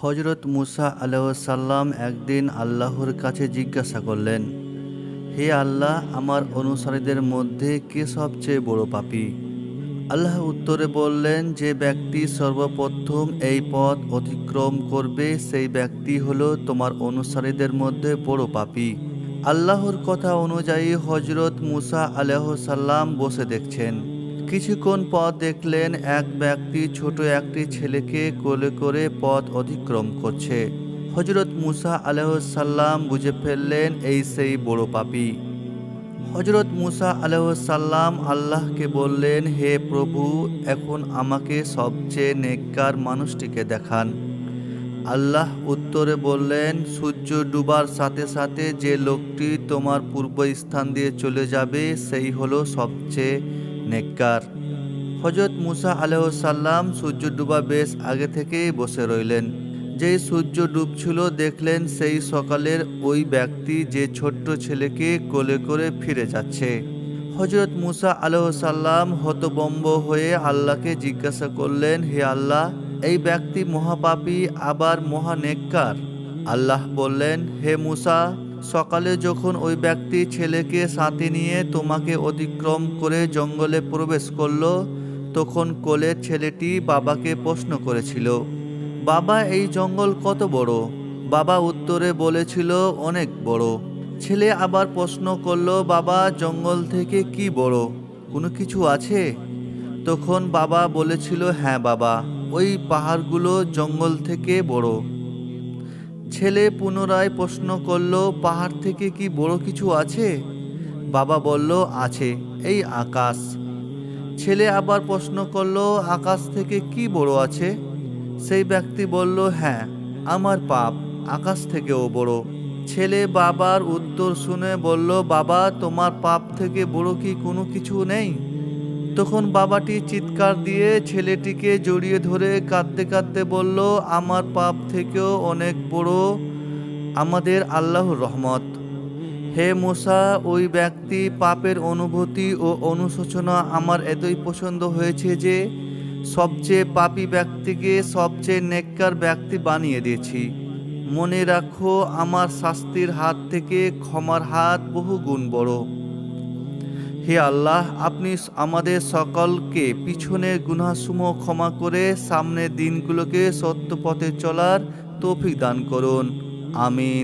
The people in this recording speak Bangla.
হযরত মুসা আলাইহিসসালাম একদিন আল্লাহর কাছে জিজ্ঞাসা করলেন, হে আল্লাহ, আমার অনুসারীদের মধ্যে কে সবচেয়ে বড় পাপী? আল্লাহ উত্তরে বললেন, যে ব্যক্তি সর্বপ্রথম এই পথ অতিক্রম করবে সেই ব্যক্তি হলো তোমার অনুসারীদের মধ্যে বড় পাপী। আল্লাহর কথা অনুযায়ী হযরত মুসা আলাইহিসসালাম বসে দেখছেন। কিছুক্ষণ পর দেখলেন এক ব্যক্তি ছোট একটি ছেলেকে কোলে করে পথ অতিক্রম করছে। হযরত মুসা আলাইহিসসালাম বুঝে ফেললেন এই সেই বড় পাপী। হযরত মুসা আলাইহিসসালাম আল্লাহকে বললেন, হে প্রভু, এখন আমাকে সবচেয়ে নেককার মানুষটিকে দেখান। আল্লাহ উত্তরে বললেন, সূর্য ডুবার সাথে সাথে যে লোকটি তোমার পূর্ব স্থান দিয়ে চলে যাবে সেই হলো সবচেয়ে নেককার। হযরত মুসা আলাইহিসসালাম সূর্য ডুবা বেশ আগে থেকেই বসে রইলেন। যেই সূর্য ডুবছিল দেখলেন সেই সকালের ওই ব্যক্তি যে ছোট্ট ছেলেকে কোলে করে ফিরে যাচ্ছে। হযরত মুসা আলাইহিসসালাম হতভম্ব হয়ে আল্লাহকে জিজ্ঞাসা করলেন, হে আল্লাহ, এই ব্যক্তি মহাপাপী আবার মহানেককার। আল্লাহ বললেন, হে মুসা, সকালে যখন ওই ব্যক্তি ছেলেকে সাথে নিয়ে তোমাকে অতিক্রম করে জঙ্গলে প্রবেশ করলো, তখন কোলের ছেলেটি বাবাকে প্রশ্ন করেছিল, বাবা, এই জঙ্গল কত বড়? বাবা উত্তরে বলেছিল, অনেক বড়। ছেলে আবার প্রশ্ন করলো, বাবা, জঙ্গল থেকে কি বড়? কোনো কিছু আছে? তখন বাবা বলেছিল, হ্যাঁ বাবা, ওই পাহাড়গুলো জঙ্গল থেকে বড়। ছেলে পুনরায় প্রশ্ন করলো, পাহাড় থেকে কি বড় কিছু আছে? বাবা বলল, আছে, এই আকাশ। ছেলে আবার প্রশ্ন করলো, আকাশ থেকে কি বড় আছে? সেই ব্যক্তি বলল, হ্যাঁ, আমার পাপ আকাশ থেকেও বড়। ছেলে বাবার উত্তর শুনে বলল, বাবা, তোমার পাপ থেকে বড় কি কোনো কিছু নেই? তখন বাবাটি চিৎকার দিয়ে ছেলেটিকে জড়িয়ে ধরে কাঁদতে কাঁদতে বলল, আমার পাপ থেকেও অনেক বড় আমাদের আল্লাহর রহমত। হে মুসা, ওই ব্যক্তি পাপের অনুভূতি ও অনুশোচনা আমার এতই পছন্দ হয়েছে যে সবচেয়ে পাপী ব্যক্তিকে সবচেয়ে নেককার ব্যক্তি বানিয়ে দিয়েছি। মনে রাখো, আমার শাস্তির হাত থেকে ক্ষমার হাত বহু গুণ বড়। হে আল্লাহ, আপনি আমাদের সকলকে পিছনের গুনাহসমূহ ক্ষমা করে সামনের দিনগুলোকে সত্য পথে চলার তৌফিক দান করুন। আমিন।